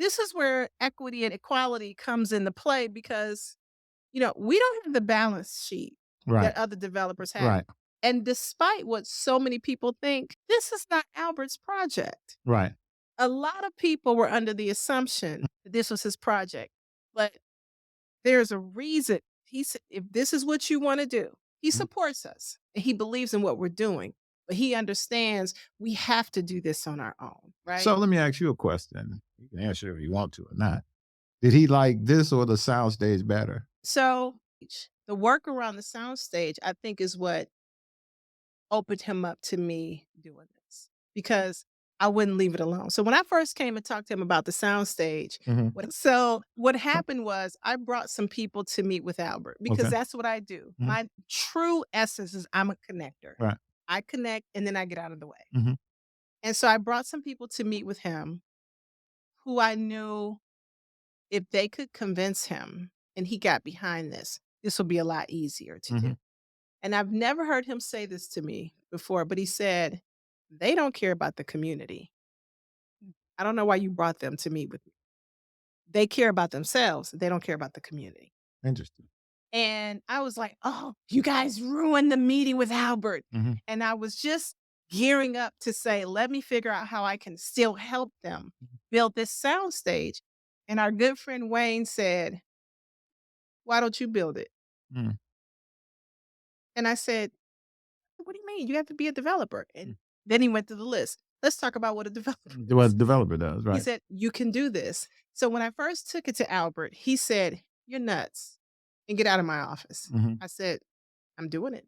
A: this is where equity and equality comes into play because, we don't have the balance sheet
B: Right.
A: that other developers have.
B: Right.
A: And despite what so many people think, this is not Albert's project.
B: Right.
A: A lot of people were under the assumption that this was his project, but there's a reason. He said, if this is what you want to do, he
B: Mhm.
A: supports us and he believes in what we're doing, but he understands we have to do this on our own, right?
B: So let me ask you a question. You can answer if you want to or not. Did he like this or the soundstage better?
A: So the work around the soundstage, I think, is what opened him up to me doing this because I wouldn't leave it alone. So when I first came and talked to him about the soundstage,
B: Mhm.
A: what happened was I brought some people to meet with Albert because
B: Okay.
A: that's what I do.
B: Mhm.
A: My true essence is I'm a connector.
B: Right.
A: I connect and then I get out of the way.
B: Mhm.
A: And so I brought some people to meet with him who I knew if they could convince him and he got behind this will be a lot easier to do.
B: Mhm.
A: And I've never heard him say this to me before, but he said, they don't care about the community. I don't know why you brought them to meet with me. They care about themselves. They don't care about the community.
B: Interesting.
A: And I was like, oh, you guys ruined the meeting with Albert.
B: Mhm.
A: And I was just gearing up to say, let me figure out how I can still help them build this soundstage. And our good friend Wayne said, why don't you build it?
B: Mm.
A: And I said, what do you mean? You have to be a developer.
B: Mm.
A: And then he went through the list. Let's talk about what a developer
B: What a
A: is.
B: developer does,
A: He
B: right?
A: said, you can do this. So when I first took it to Albert, he said, you're nuts and get out of my office.
B: Mhm.
A: I said, I'm doing it.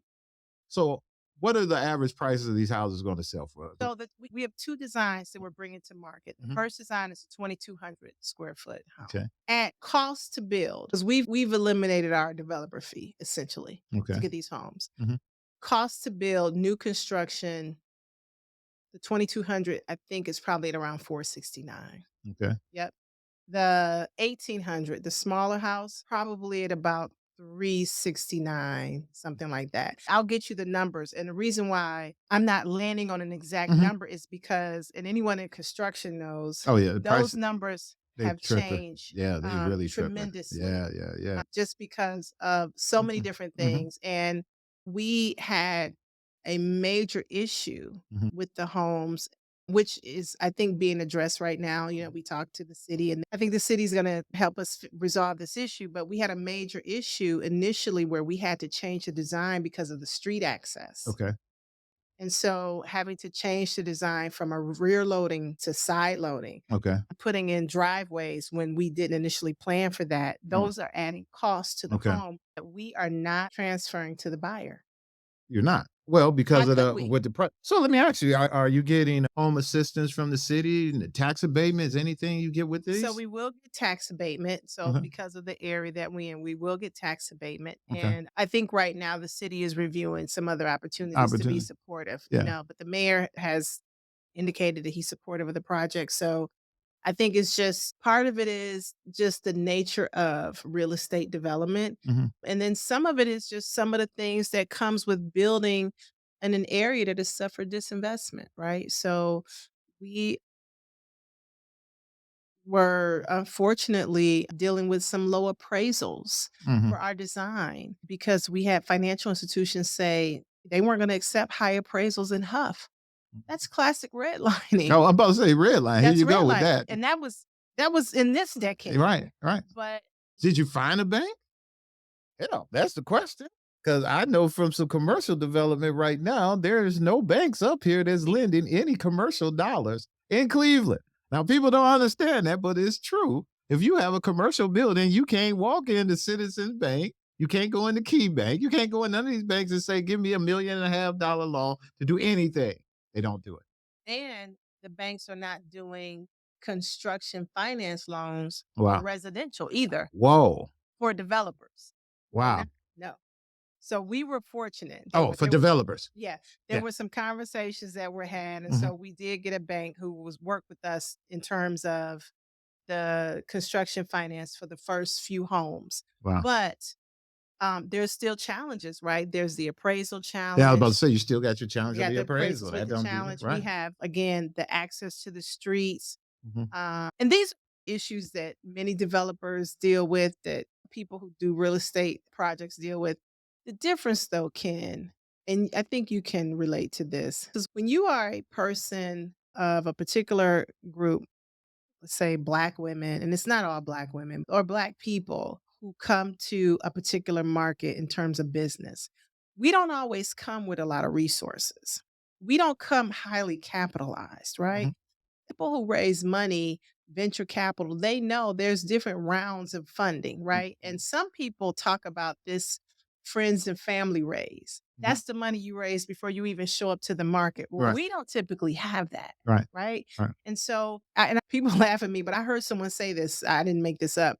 B: So, what are the average prices of these houses going to sell for?
A: So we have two designs that we're bringing to market. The
B: Mhm.
A: first design is a 2,200 square foot home.
B: Okay.
A: At cost to build, because we've eliminated our developer fee essentially
B: Okay.
A: to get these homes.
B: Mhm.
A: Cost to build, new construction, the 2,200 I think is probably at around 469.
B: Okay.
A: Yep. The 1,800, the smaller house, probably at about 369, something like that. I'll get you the numbers. And the reason why I'm not landing on an exact
B: Mhm.
A: number is because, and anyone in construction knows,
B: Oh yeah, the price
A: those numbers
B: they
A: have
B: tripping.
A: changed
B: Yeah, they really tripping.
A: tremendously
B: Yeah.
A: just because of so many
B: Mhm.
A: different
B: Mhm.
A: things. And we had a major issue
B: Mhm.
A: with the homes, which is, I think, being addressed right now. We talked to the city, and I think the city's going to help us resolve this issue. But we had a major issue initially where we had to change the design because of the street access.
B: Okay.
A: And so having to change the design from a rear loading to side loading,
B: Okay.
A: putting in driveways when we didn't initially plan for that,
B: Mm.
A: those are adding costs to the
B: Okay.
A: home that we are not transferring to the buyer.
B: You're not. Well,
A: Why
B: because of
A: could
B: the
A: we?
B: with the price. So let me ask you: are you getting home assistance from the city, and the tax abatements, anything you get with
A: So
B: these?
A: we will get tax abatement. So
B: Uh-huh.
A: because of the area that we in, we will get tax abatement.
B: Okay.
A: And I think right now the city is reviewing some other opportunities to be
B: Opportunity.
A: supportive,
B: Yeah.
A: but the mayor has indicated that he's supportive of the project. So I think it's just part of it is just the nature of real estate development.
B: Mhm.
A: And then some of it is just some of the things that comes with building in an area that has suffered disinvestment, right? So we were unfortunately dealing with some low appraisals
B: Mhm.
A: for our design because we had financial institutions say they weren't going to accept high appraisals in Hough. That's classic redlining.
B: Oh, I'm about to say red line. Here
A: That's
B: you go with
A: redlining.
B: that.
A: And that was in this decade.
B: Right.
A: But
B: Did you find a bank? Yeah, that's the question. Because I know from some commercial development right now, there is no banks up here that's lending any commercial dollars in Cleveland. Now, people don't understand that, but it's true. If you have a commercial building, you can't walk into Citizens Bank. You can't go into Key Bank. You can't go in none of these banks and say, give me $1.5 million loan to do anything. They don't do it.
A: and the banks are not doing construction finance loans for
B: Wow.
A: residential either
B: Whoa.
A: for developers. They're
B: Wow.
A: not. No. So we were fortunate.
B: Oh, for developers.
A: Yeah, there
B: Yeah.
A: were some conversations that were had, and
B: Mhm.
A: so we did get a bank who was work with us in terms of the construction finance for the first few homes.
B: Wow.
A: But there's still challenges, right? There's the appraisal
B: Yeah, I was about to
A: challenge.
B: say you still got your challenge
A: We
B: of
A: got
B: the
A: the
B: appraisal.
A: appraisals with
B: That
A: the
B: don't do it.
A: challenge. We
B: Right.
A: have again the access to the streets,
B: Mhm.
A: and these issues that many developers deal with, that people who do real estate projects deal with. The difference, though, Ken, and I think you can relate to this, is when you are a person of a particular group, let's say Black women, and it's not all Black women or Black people who come to a particular market in terms of business, we don't always come with a lot of resources. We don't come highly capitalized, right?
B: Mhm.
A: People who raise money, venture capital, they know there's different rounds of funding, right? And some people talk about this friends and family raise.
B: Mhm.
A: That's the money you raise before you even show up to the market. Well,
B: Right.
A: we don't typically have that,
B: Right.
A: right?
B: Right.
A: And so, people laugh at me, but I heard someone say this. I didn't make this up.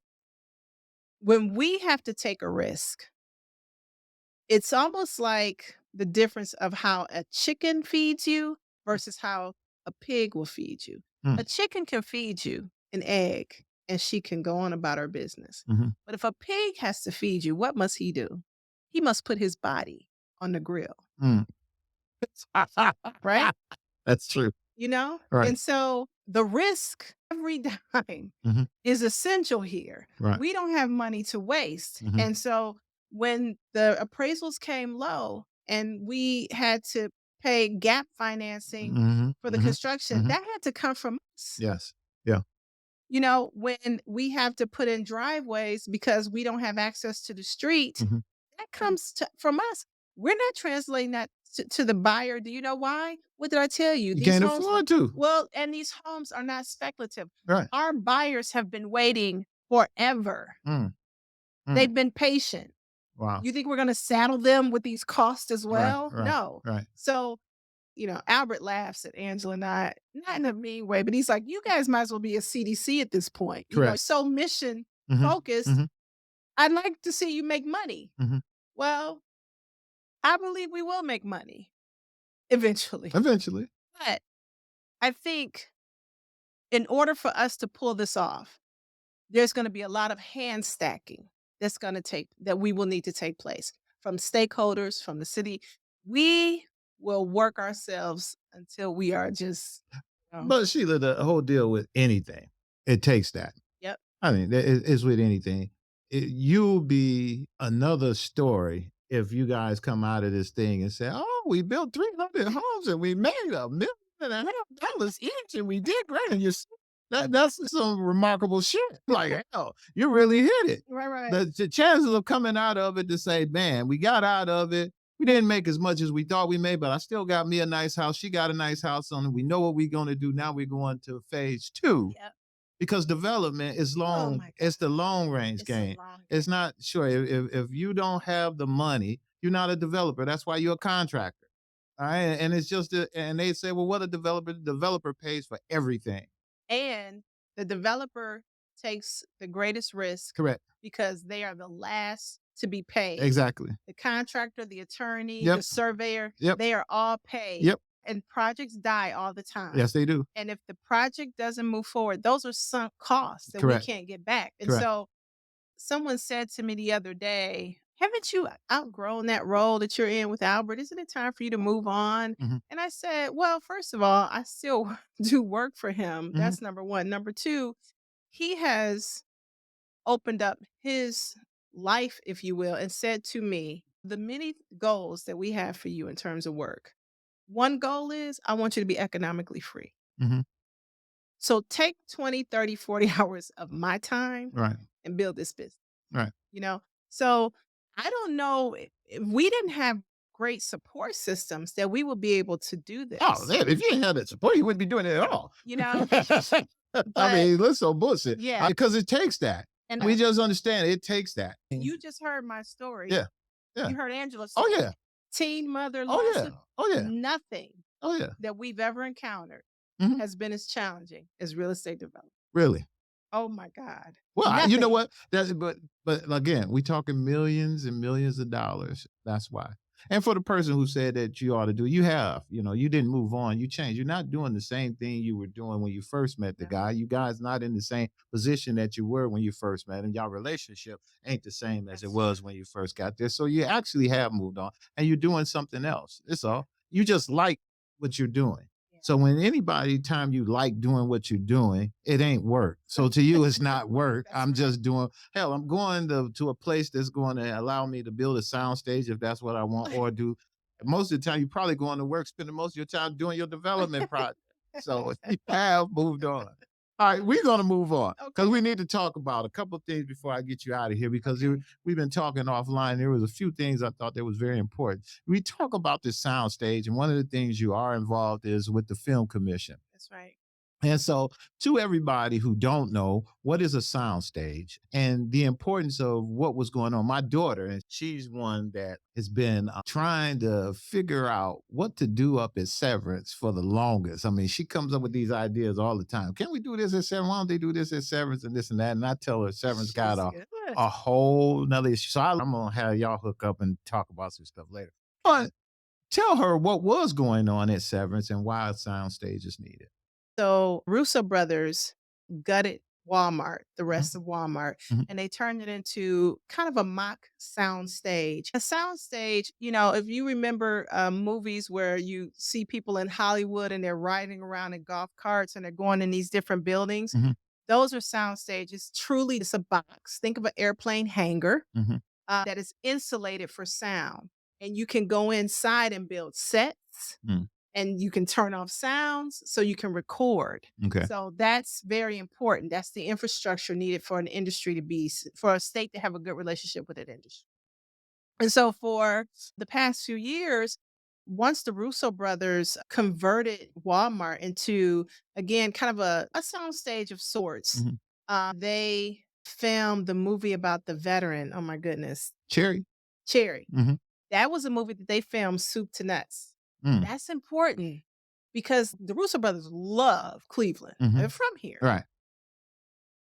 A: When we have to take a risk, it's almost like the difference of how a chicken feeds you versus how a pig will feed you.
B: Mm.
A: A chicken can feed you an egg and she can go on about her business.
B: Mhm.
A: But if a pig has to feed you, what must he do? He must put his body on the grill,
B: Mm.
A: right?
B: That's true.
A: You know?
B: Right.
A: And so the risk every time
B: Mhm.
A: is essential here.
B: Right.
A: We don't have money to waste.
B: Mhm.
A: And so when the appraisals came low and we had to pay gap financing
B: Mhm.
A: for the
B: Mhm.
A: construction,
B: Mhm.
A: that had to come from us.
B: Yes. Yeah.
A: You know, when we have to put in driveways because we don't have access to the street,
B: Mhm.
A: that comes from us. We're not translating that to the buyer. Do you know why? What did I tell you?
B: You
A: These
B: can't
A: homes,
B: afford to.
A: well, and these homes are not speculative.
B: Right.
A: Our buyers have been waiting forever.
B: Mm. Mm.
A: They've been patient.
B: Wow.
A: You think we're going to saddle them with these costs as
B: Right.
A: well?
B: Right.
A: No.
B: Right.
A: So, Albert laughs at Angela and I, not in a mean way, but he's like, you guys might as well be a CDC at this point.
B: Correct.
A: So mission
B: Mhm.
A: focused.
B: Mhm.
A: I'd like to see you make money.
B: Mhm.
A: Well, I believe we will make money eventually.
B: Eventually.
A: But I think in order for us to pull this off, there's going to be a lot of hand stacking that we will need to take place from stakeholders, from the city. We will work ourselves until we are just,
B: But Sheila, the whole deal with anything, it takes that.
A: yep.
B: I mean, it's with anything. You'll be another story if you guys come out of this thing and say, "Oh, we built 300 homes and we made $1.5 million each, and we did great." And that's some remarkable shit. Like, hell, you really hit it.
A: Right, right.
B: The chances of coming out of it to say, "Man, we got out of it. We didn't make as much as we thought we made, but I still got me a nice house. She got a nice house on it. We know what we're going to do. Now we're going to phase 2."
A: Yep.
B: Because development is
A: Oh
B: long.
A: my God.
B: It's the long range
A: It's a
B: game.
A: long
B: It's
A: game.
B: not sure if you don't have the money, you're not a developer. That's why you're a contractor. All right. And it's just and they say, well, what a developer? The developer pays for everything.
A: And the developer takes the greatest risk
B: Correct.
A: because they are the last to be paid.
B: Exactly.
A: The contractor, the attorney,
B: Yep.
A: the surveyor,
B: Yep.
A: they are all paid.
B: Yep.
A: And projects die all the time.
B: Yes, they do.
A: And if the project doesn't move forward, those are sunk costs that
B: Correct.
A: we can't get back. And
B: Correct.
A: so someone said to me the other day, haven't you outgrown that role that you're in with Albert? Isn't it time for you to move on?
B: Mhm.
A: And I said, well, first of all, I still do work for him.
B: Mhm.
A: That's number one. Number two, he has opened up his life, if you will, and said to me, the many goals that we have for you in terms of work. One goal is I want you to be economically free.
B: Mhm.
A: So take 20, 30, 40 hours of my time
B: Right.
A: and build this business,
B: Right.
A: you know? So I don't know if we didn't have great support systems that we would be able to do this.
B: Oh, man, if you didn't have that support, you wouldn't be doing it at all.
A: You know?
B: I
A: But
B: mean, let's so bullshit.
A: yeah.
B: Because it takes that.
A: And
B: We just understand it takes that.
A: you just heard my story.
B: Yeah. Yeah.
A: You heard Angela's
B: Oh,
A: story.
B: yeah.
A: Teen mother,
B: Oh,
A: lost
B: yeah. Oh, yeah.
A: nothing
B: Oh, yeah.
A: that we've ever encountered
B: Mhm.
A: has been as challenging as real estate development.
B: Really.
A: Oh my God.
B: Well, you know
A: Nothing.
B: what? But again, we talking millions and millions of dollars. That's why. And for the person who said that you ought to do, you have, you didn't move on. You changed. You're not doing the same thing you were doing when you first met the
A: No.
B: guy. You guys not in the same position that you were when you first met him. Y'all relationship ain't the same as it
A: That's
B: was when you first got there. So you actually have moved on and you're doing something else. It's all. You just like what you're doing.
A: Yeah.
B: So when anybody time you like doing what you're doing, it ain't work. So to you, it's not work. I'm just doing, hell, I'm going to a place that's going to allow me to build a sound stage if that's what I want, or do most of the time you're probably going to work, spending most of your time doing your development project. So you have moved on. All right, we're going to move on because we need to talk about a couple of things before I get you out of here because we've been talking offline. There was a few things I thought that was very important. We talk about the sound stage, and one of the things you are involved is with the film commission.
A: That's right.
B: And so, to everybody who don't know, what is a soundstage and the importance of what was going on? My daughter, and she's one that has been trying to figure out what to do up at Severance for the longest. I mean, she comes up with these ideas all the time. Can we do this at Severance? Why don't they do this at Severance and this and that? And I tell her Severance got a whole nother issue. So I'm going to have y'all hook up and talk about some stuff later. But tell her what was going on at Severance and why a soundstage is needed.
A: So Russo brothers gutted Walmart, the rest of Walmart,
B: Mhm.
A: and they turned it into kind of a mock sound stage. A sound stage, if you remember movies where you see people in Hollywood and they're riding around in golf carts and they're going in these different buildings,
B: Mhm.
A: those are sound stages. Truly, it's a box. Think of an airplane hangar
B: Mhm.
A: that is insulated for sound. And you can go inside and build sets
B: Mm.
A: and you can turn off sounds so you can record.
B: Okay.
A: So that's very important. That's the infrastructure needed for an industry to be, for a state to have a good relationship with that industry. And so for the past few years, once the Russo brothers converted Walmart into, again, kind of a soundstage of sorts,
B: Mhm.
A: they filmed the movie about the veteran. Oh my goodness.
B: Cherry.
A: Cherry.
B: Mhm.
A: That was a movie that they filmed soup to nuts.
B: Mm.
A: That's important because the Russo brothers love Cleveland. They're
B: Mhm.
A: from here.
B: Right.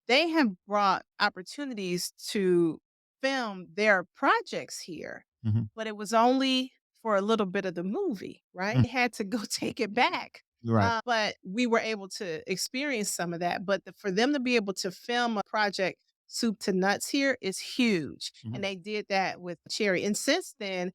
A: They have brought opportunities to film their projects here,
B: Mhm.
A: but it was only for a little bit of the movie, right?
B: Mm.
A: They had to go take it back.
B: Right.
A: But we were able to experience some of that. But for them to be able to film a project soup to nuts here is huge.
B: Mhm.
A: And they did that with Cherry. And since then,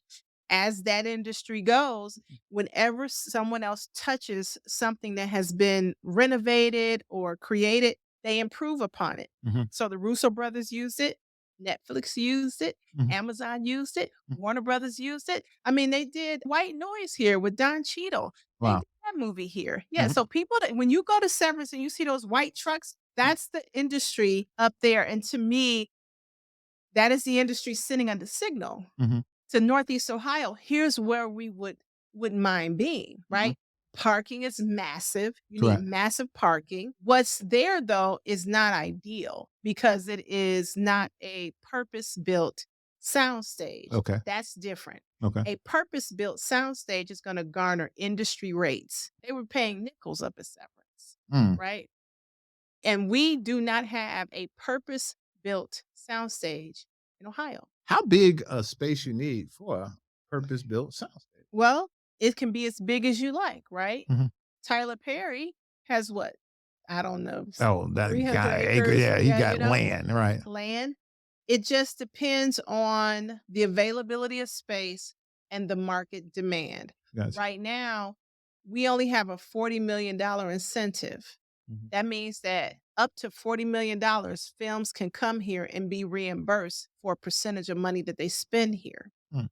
A: as that industry goes, whenever someone else touches something that has been renovated or created, they improve upon it.
B: Mhm.
A: So the Russo brothers used it, Netflix used it,
B: Mhm.
A: Amazon used it,
B: Mm.
A: Warner Brothers used it. I mean, they did White Noise here with Don Cheadle. They
B: Wow.
A: did that movie here. Yeah.
B: Mhm.
A: So people that when you go to Severance and you see those white trucks, that's the industry up there. And to me, that is the industry sitting on the signal
B: Mhm.
A: to Northeast Ohio. Here's where we wouldn't mind being,
B: Mhm.
A: right? Parking is massive. You need
B: Correct.
A: massive parking. What's there though is not ideal because it is not a purpose-built soundstage.
B: Okay.
A: That's different.
B: Okay.
A: A purpose-built soundstage is going to garner industry rates. They were paying nickels up at Severance,
B: Mm.
A: right? And we do not have a purpose-built soundstage in Ohio.
B: How big a space you need for a purpose-built soundstage?
A: Well, it can be as big as you like, right?
B: Mhm.
A: Tyler Perry has what? I don't know,
B: Oh, that
A: 300
B: guy,
A: acres.
B: yeah, he
A: Yeah,
B: got land, right?
A: land. It just depends on the availability of space and the market demand.
B: Gotcha.
A: Right now, we only have a $40 million incentive.
B: Mhm.
A: That means that up to $40 million, films can come here and be reimbursed for a percentage of money that they spend here.
B: Mm.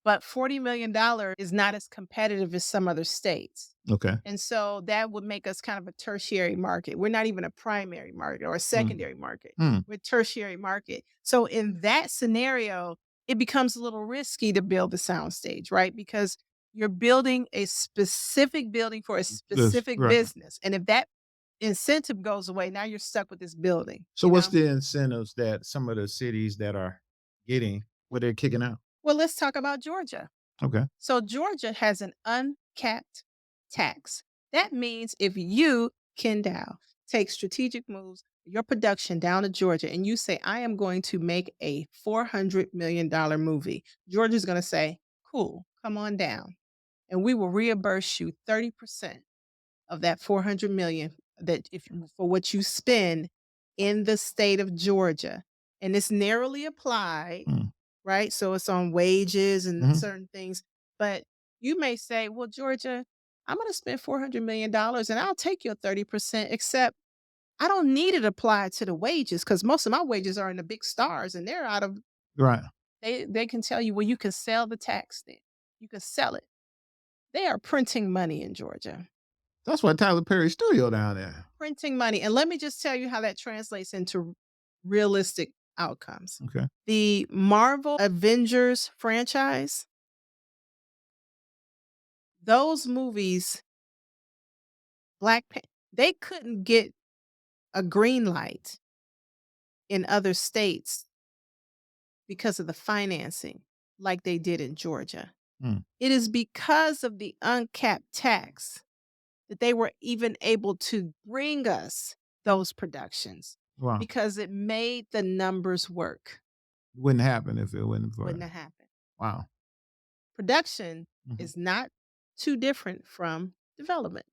A: But $40 million is not as competitive as some other states.
B: Okay.
A: And so that would make us kind of a tertiary market. We're not even a primary market or a secondary market.
B: Mm.
A: We're a tertiary market. So in that scenario, it becomes a little risky to build the soundstage, right? Because you're building a specific building for a
B: This
A: specific
B: right.
A: business. And if that incentive goes away, now you're stuck with this building.
B: So what's the incentives that some of the cities that are getting what they're kicking out?
A: Well, let's talk about Georgia.
B: Okay.
A: So Georgia has an uncapped tax. That means if you, Ken Dow, take strategic moves, your production down to Georgia, and you say, I am going to make a $400 million movie, Georgia's going to say, cool, come on down. And we will reimburse you 30% of that 400 million that if for what you spend in the state of Georgia. And it's narrowly applied,
B: Mm.
A: right? So it's on wages and
B: Mhm.
A: certain things. But you may say, well, Georgia, I'm going to spend $400 million and I'll take your 30%, except I don't need it applied to the wages because most of my wages are in the big stars and they're out of,
B: Right.
A: they can tell you, well, you can sell the tax then. You can sell it. They are printing money in Georgia,
B: That's why Tyler Perry studio down there.
A: printing money. And let me just tell you how that translates into realistic outcomes.
B: Okay.
A: The Marvel Avengers franchise, those movies, they couldn't get a green light in other states because of the financing like they did in Georgia.
B: Mm.
A: It is because of the uncapped tax that they were even able to bring us those productions
B: Wow.
A: because it made the numbers work.
B: Wouldn't happen if it wasn't for
A: Wouldn't have happened.
B: wow.
A: Production
B: Mhm.
A: is not too different from development.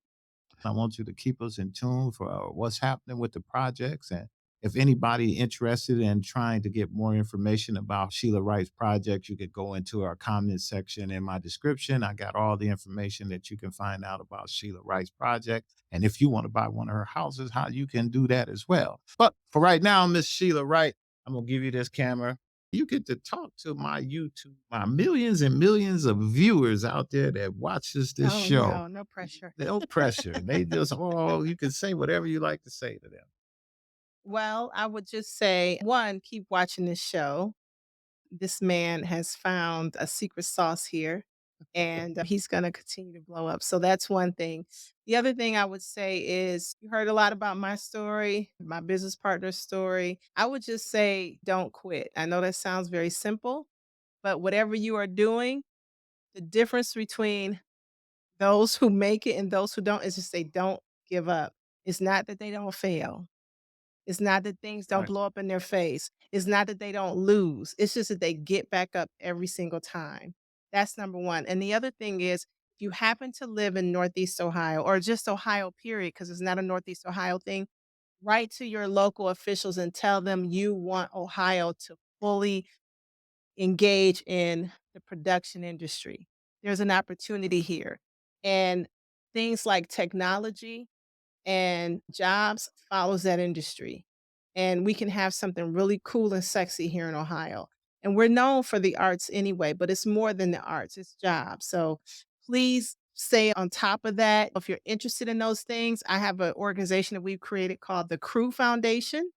B: I want you to keep us in tune for what's happening with the projects. And if anybody interested in trying to get more information about Sheila Wright's project, you could go into our comment section in my description. I got all the information that you can find out about Sheila Wright's project. And if you want to buy one of her houses, how you can do that as well. But for right now, Miss Sheila Wright, I'm going to give you this camera. You get to talk to my YouTube, my millions and millions of viewers out there that watches this
A: Oh,
B: show.
A: no, no pressure.
B: No pressure. They just, oh, you can say whatever you like to say to them.
A: Well, I would just say, one, keep watching this show. This man has found a secret sauce here and he's going to continue to blow up. So that's one thing. The other thing I would say is you heard a lot about my story, my business partner's story. I would just say don't quit. I know that sounds very simple, but whatever you are doing, the difference between those who make it and those who don't is just they don't give up. It's not that they don't fail. It's not that things don't
B: Right.
A: blow up in their face. It's not that they don't lose. It's just that they get back up every single time. That's number one. And the other thing is, if you happen to live in Northeast Ohio or just Ohio, period, because it's not a Northeast Ohio thing, write to your local officials and tell them you want Ohio to fully engage in the production industry. There's an opportunity here. And things like technology and jobs follows that industry. And we can have something really cool and sexy here in Ohio. And we're known for the arts anyway, but it's more than the arts, it's jobs. So please stay on top of that. If you're interested in those things, I have an organization that we've created called the Crew Foundation.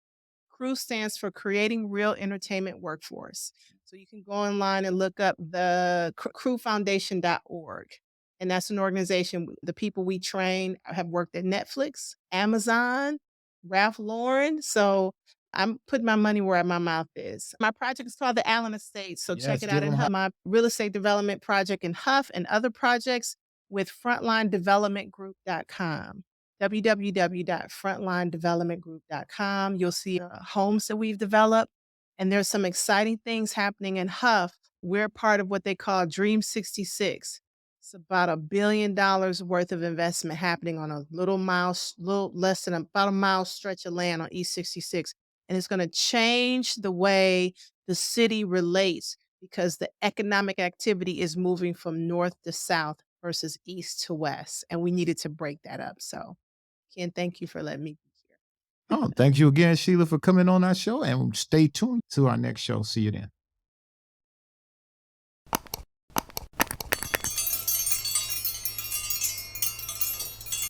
A: CREW stands for Creating Real Entertainment Workforce. So you can go online and look up the crewfoundation.org. And that's an organization, the people we train have worked at Netflix, Amazon, Ralph Lauren. So I'm putting my money where my mouth is. My project is called the Allen Estates. So check
B: Yes,
A: it out
B: give
A: in
B: them
A: Hough. My real estate development project in Hough and other projects with frontlinedevelopmentgroup.com www.frontlinedevelopmentgroup.com. You'll see homes that we've developed, and there's some exciting things happening in Hough. We're part of what they call Dream 66. It's about $1 billion worth of investment happening on a little less than about a mile stretch of land on East 66. And it's going to change the way the city relates because the economic activity is moving from north to south versus east to west. And we needed to break that up. So Ken, thank you for letting me be here.
B: Oh, thank you again, Sheila, for coming on our show. And stay tuned to our next show. See you then.